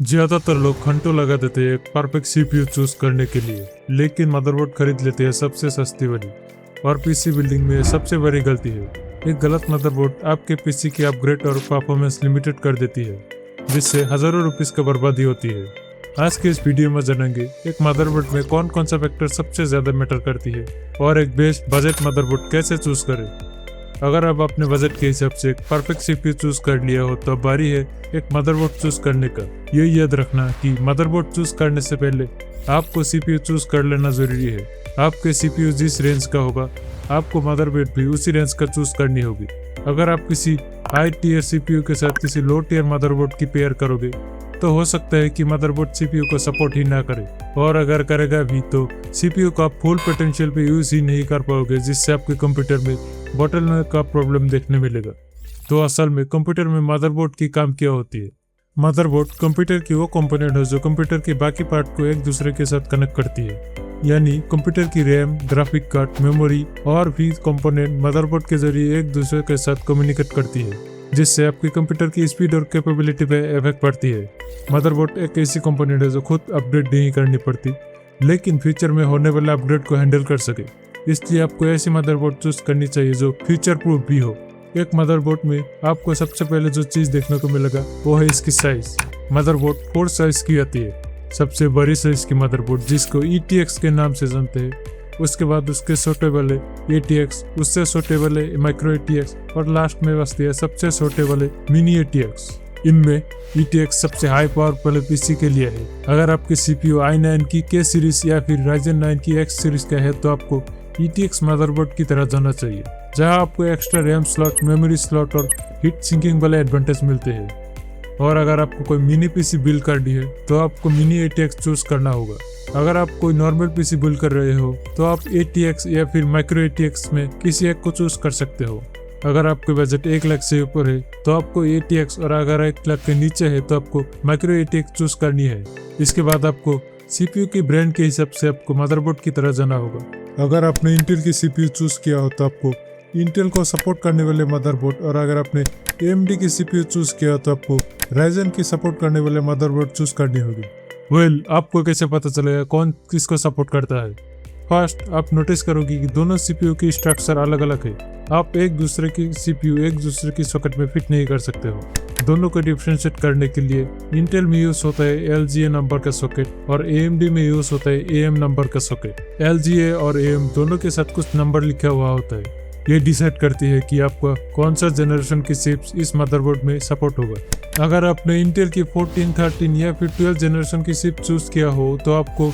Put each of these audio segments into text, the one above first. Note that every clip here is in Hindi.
ज्यादातर लोग घंटों लगा देते हैं एक परफेक्ट सीपीयू चूज करने के लिए, लेकिन मदरबोर्ड खरीद लेते हैं सबसे सस्ती वाली। और पीसी बिल्डिंग में सबसे बड़ी गलती है, एक गलत मदरबोर्ड आपके पीसी की अपग्रेड और परफॉर्मेंस लिमिटेड कर देती है, जिससे हजारों रुपीस का बर्बादी होती है। आज के इस वीडियो में जानेंगे एक मदरबोर्ड में कौन कौन सा फैक्टर सबसे ज्यादा मैटर करती है और एक बेस्ट बजट मदरबोर्ड कैसे चूज करें। अगर आप अपने बजट के हिसाब से एक परफेक्ट सीपीयू चूज कर लिया हो तो अब बारी है एक मदरबोर्ड चूज करने का। ये याद रखना कि मदरबोर्ड चूज करने से पहले आपको सीपीयू चूज कर लेना जरूरी है। आपके सीपीयू जिस रेंज का होगा आपको मदरबोर्ड भी उसी रेंज का चूज करनी होगी। अगर आप किसी हाई टियर सीपीयू के साथ किसी लो टियर मदरबोर्ड की पेयर करोगे तो हो सकता है कि मदरबोर्ड सीपीयू को सपोर्ट ही ना करे, और अगर करेगा भी तो सीपीयू का फुल पोटेंशियल पे यूज ही नहीं कर पाओगे, जिससे आपके कंप्यूटर में बॉटलनेक का प्रॉब्लम देखने मिलेगा। तो असल में कंप्यूटर में मदरबोर्ड की काम क्या होती है? मदरबोर्ड कंप्यूटर की वो कंपोनेंट है जो कंप्यूटर के बाकी पार्ट को एक दूसरे के साथ कनेक्ट करती है, यानी कंप्यूटर की रैम, ग्राफिक कार्ड, मेमोरी और भी कंपोनेंट मदरबोर्ड के जरिए एक दूसरे के साथ कम्युनिकेट करती है, जिससे आपके कंप्यूटर की स्पीड और कैपेबिलिटी पे इफेक्ट पड़ती है। मदरबोर्ड एक ऐसी कंपोनेंट है जो खुद अपग्रेड नहीं करनी पड़ती, लेकिन फ्यूचर में होने वाले अपग्रेड को हैंडल कर सके। इसलिए आपको ऐसी मदरबोर्ड चूज करनी चाहिए जो फ्यूचर प्रूफ भी हो। एक मदरबोर्ड में आपको सबसे पहले जो चीज देखने को मिलेगा वो है इसकी साइज। मदरबोर्ड 4 साइज की आती है। सबसे बड़ी साइज की मदरबोर्ड जिसको ETX के नाम से जानते हैं, उसके बाद उसके छोटे वाले ATX, उससे छोटे वाले माइक्रो ATX और लास्ट में बचती है सबसे छोटे वाले मिनी ATX। इनमें ETX सबसे हाई पावर वाले पीसी के लिए है। अगर आपकी CPU i9 की K सीरीज या फिर Ryzen 9 की X सीरीज का है तो आपको ETX मदरबोर्ड की तरह जाना चाहिए, जहां आपको extra RAM slot, memory slot और हीट सिंकिंग वाले एडवांटेज मिलते हैं। और अगर आपको कोई मिनी पीसी बिल्ड करनी है तो आपको मिनी ATX चूज करना होगा। अगर आप कोई नॉर्मल पीसी बिल्ड कर रहे हो तो आप ATX या फिर माइक्रो ATX में किसी एक को चूज कर सकते हो। अगर आपके बजट 1 लाख से ऊपर है तो आपको ATX, और अगर 1 लाख के नीचे है तो आपको माइक्रो ATX चूज करनी है। इसके बाद आपको CPU की ब्रांड के हिसाब से आपको मदरबोर्ड की तरह जाना होगा। अगर आपने इंटेल की CPU चूज किया हो तो आपको इंटेल को सपोर्ट करने वाले मदरबोर्ड, और अगर आपने AMD की CPU चूज किया हो तो आपको Ryzen की सपोर्ट करने वाले मदरबोर्ड चूज करनी होगी। आपको कैसे पता चलेगा कौन किसको सपोर्ट करता है? फर्स्ट, आप नोटिस करोगे कि दोनों CPU की स्ट्रक्चर अलग अलग है। आप एक दूसरे की CPU एक दूसरे की सॉकेट में फिट नहीं कर सकते हो। दोनों को डिफरेंशिएट करने के लिए इंटेल में यूज होता है LGA नंबर का सॉकेट और AMD में यूज होता है AM नंबर का सॉकेट। LGA और AM दोनों के साथ कुछ नंबर लिखा हुआ होता है। ये डिसाइड करती है कि आपका कौन सा जनरेशन की चिप्स इस मदरबोर्ड में सपोर्ट होगा। अगर आपने इंटेल की 14, 13 या फिर 12 जनरेशन की चिप चूज किया हो तो आपको,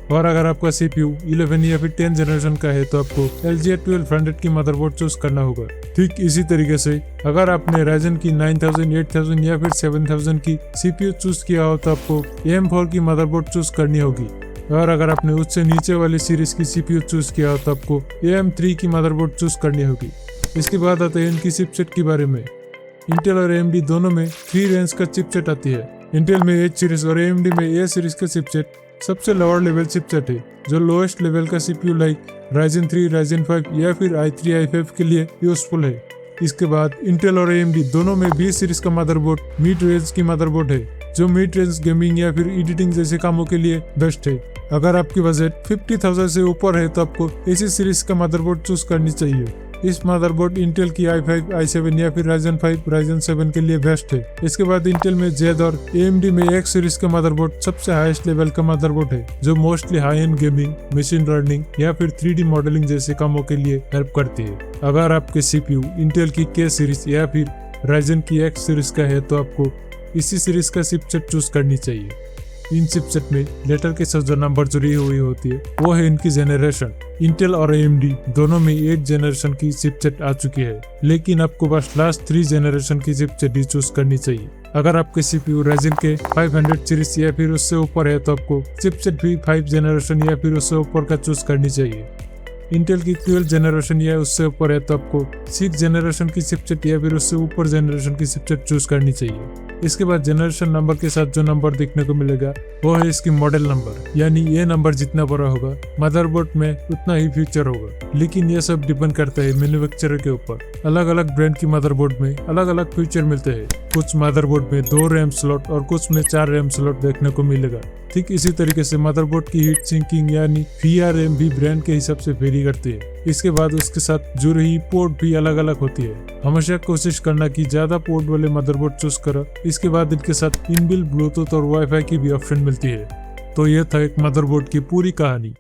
और अगर आपका CPU 11 या फिर 10 जनरेशन का है तो आपको LGA 1200 की मदरबोर्ड चूज करना होगा। ठीक इसी तरीके से अगर आपने Ryzen की 9000, 8000 या फिर 7000 की CPU चूज किया हो तो आपको AM4 की मदरबोर्ड चूज करनी होगी। और अगर आपने उससे नीचे वाली सीरीज की CPU चूज किया हो तो आपको AM3 की मदरबोर्ड चूज करनी होगी। इसके बाद आते हैं इनकी चिपसेट के बारे में। इंटेल और AMD दोनों में 3 रेंज का चिपसेट आती है। इंटेल में H सीरीज और AMD में A सीरीज का चिपसेट सबसे लोअर लेवल चिपसेट है, जो लोएस्ट लेवल का CPU लाइक Ryzen 3, Ryzen 5 या फिर i3, i5 के लिए यूजफुल है। इसके बाद इंटेल और AMD दोनों में B सीरीज का मदरबोर्ड मिड रेंज की मदरबोर्ड है, जो मिड रेंज गेमिंग या फिर एडिटिंग जैसे कामों के लिए बेस्ट है। अगर आपकी बजट 50,000 से ऊपर है तो आपको AC सीरीज का मदरबोर्ड चूज करनी चाहिए। इस मदरबोर्ड इंटेल की i5, i7 या फिर Ryzen 5, Ryzen 7 के लिए बेस्ट है। इसके बाद इंटेल में Z और AMD में X सीरीज का मदरबोर्ड सबसे हाईएस्ट लेवल का मदरबोर्ड है, जो mostly high and gaming, machine learning या फिर 3D मॉडलिंग जैसे कामों के लिए हेल्प करती है। अगर आपके CPU इंटेल की K सीरीज या फिर Ryzen की X सीरीज का है तो आपको इसी सीरीज का चिपसेट चूज करनी चाहिए। इन चिपसेट में लेटर के साथ जो नंबर जुड़ी हुई होती है वो है इनकी जेनरेशन। इंटेल और AMD दोनों में 8 जनरेशन की चिपसेट आ चुकी है, लेकिन आपको बस लास्ट 3 जनरेशन की चिपसेट ही चूज करनी चाहिए। अगर आपके CPU Ryzen के 500 सीरीज या फिर उससे ऊपर है तो आपको चिपसेट भी 5 जनरेशन या फिर उससे ऊपर का चूज करनी चाहिए। इंटेल की 12 जनरेशन या उससे ऊपर है तो आपको 6 जनरेशन की चिपसेट या फिर उससे ऊपर जनरेशन की चिपसेट चूज करनी चाहिए। इसके बाद जनरेशन नंबर के साथ जो नंबर देखने को मिलेगा वो है इसकी मॉडल नंबर, यानी ये नंबर जितना बड़ा होगा मदरबोर्ड में उतना ही फीचर होगा। लेकिन ये सब डिपेंड करता है मैन्युफैक्चरर के ऊपर। अलग अलग ब्रांड की मदरबोर्ड में अलग अलग फीचर मिलते हैं। कुछ मदरबोर्ड में 2 रैम स्लॉट और कुछ में 4 रैम स्लॉट देखने को मिलेगा। ठीक इसी तरीके से मदरबोर्ड की हीट सिंकिंग यानी VRM भी ब्रांड के हिसाब से वेरी करती है। इसके बाद उसके साथ जुड़ रही पोर्ट भी अलग अलग होती है। हमेशा कोशिश करना कि ज्यादा पोर्ट वाले मदरबोर्ड चूज करो। इसके बाद इनके साथ इनबिल्ट ब्लूटूथ और वाईफाई की भी ऑप्शन मिलती है। तो यह था एक मदरबोर्ड की पूरी कहानी।